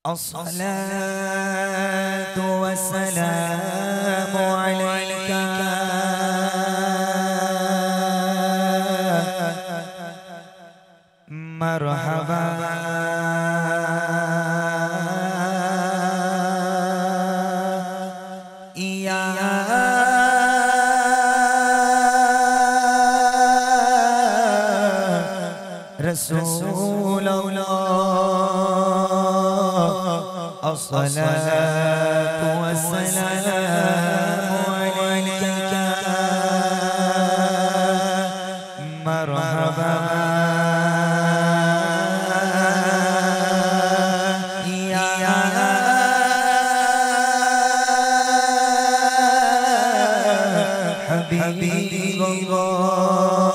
الصلاة والسلام عليك مرحبا يا رسول الله الصلاة والسلام عليك مرحبا يا حبيب الله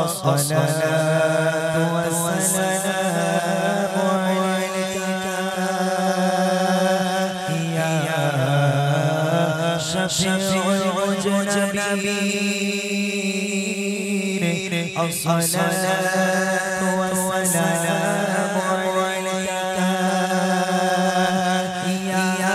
الصلاة والسلام عليك يا شفيع المذنبين الصلاة والسلام عليك يا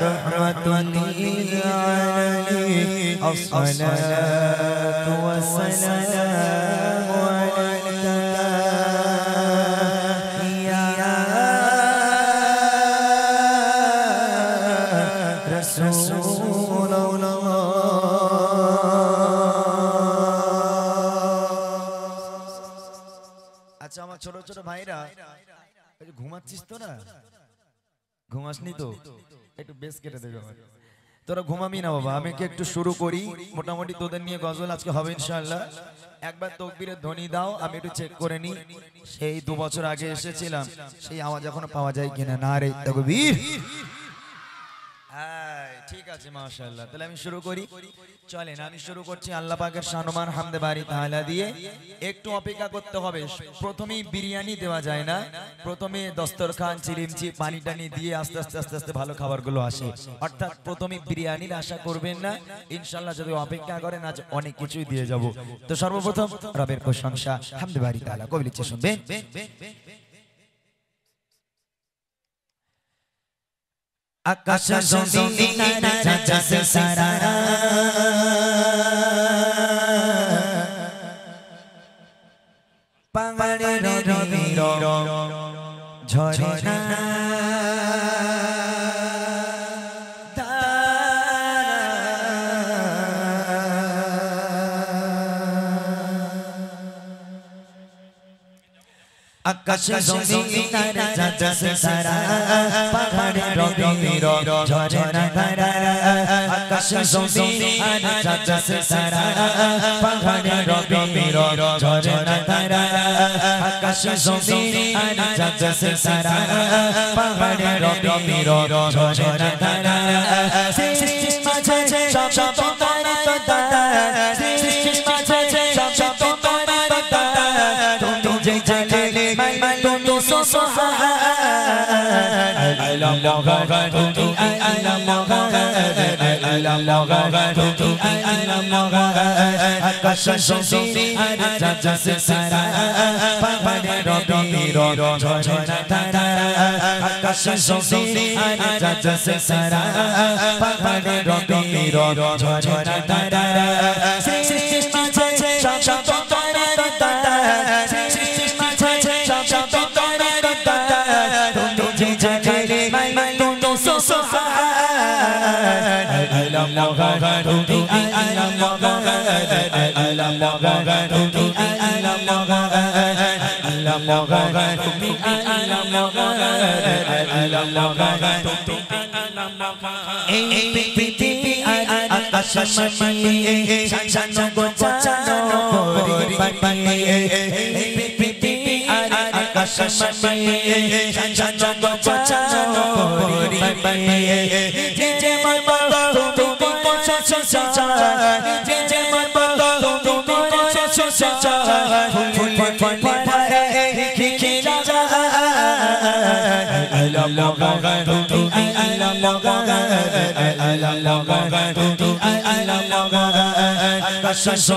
رحمة للعالمين الصلاة والسلام عليك يا رسول الله আচ্ছা আমার ছোট ছোট ভাইরা ঘুমাচ্ছিস তো না ঘুমাসনি তো একটু বেশ কেটে দেবে আমার তোরা ঘুমাবি না বাবা আমি কি একটু শুরু করি মোটামুটি তোদের নিয়ে গজল আজকে হবে ইনশাআল্লাহ একবার তাকবীরের ধ্বনি দাও আমি একটু চেক করে নি সেই 2 বছর আগে এসেছিলাম সেই আওয়াজ এখনো পাওয়া যায় কিনা না রে তাকবীর ঠিক আছে মাশাআল্লাহ তাহলে আমি শুরু করি চলেন আমি শুরু করছি আল্লাহ পাকের শানমান হামদে বারি তাআলা দিয়ে একটু অপেক্ষা করতে হবে প্রথমেই বিরিয়ানি দেওয়া যায় না প্রথমে দস্তরখান চিলিমচি পানি টানি দিয়ে আস্তে আস্তে আস্তে আস্তে ভালো খাবারগুলো আসে অর্থাৎ প্রথমেই বিরিয়ানির আশা করবেন না ইনশাআল্লাহ যদি অপেক্ষা করেন আজ অনেক কিছুই দিয়ে যাব তো সর্বপ্রথম রবের প্রশংসা হামদে বারি তাআলা কবি লিখছে শুনবেন আকাশ জমিন চাঁদ সারা পাহাড়ের রবির ঝরে না আকাশ জমিন চাঁদ সারা পাহাড়ের রবির ঝরে না ধারা আকাশ জমিন চাঁদ সারা পাহাড়ের রবির ঝরে না ধারা আকাশ জমিন চাঁদ সারা পাহাড়ের রবির ঝরে না ধারা সৃষ্টির মাঝে সব তোমার দাদা সৃষ্টির মাঝে সব তোমার দাদা তুমি যে জানে আকাশ জমিন চাঁদ সারা পাহাড়ের রবির ঝরে না ধারা আকাশ জমিন চাঁদ সারা পাহাড়ের রবির ঝরে না ধারা সৃষ্টির মাঝে সব তোমার দাদা সৃষ্টির মাঝে সব তোমার দাদা তুমি যে জানে তুমি আকাশ মানিয়ে শান গোছানো পরিবারে পৃথিবী আকাশ মানিয়ে শান গোছানো পরিবারে যে যে মন তুমি কোশো যে যে মন তুমি কোশো ফুল পারে খিলা আল্লাহ তুমি আল্লাহ Allah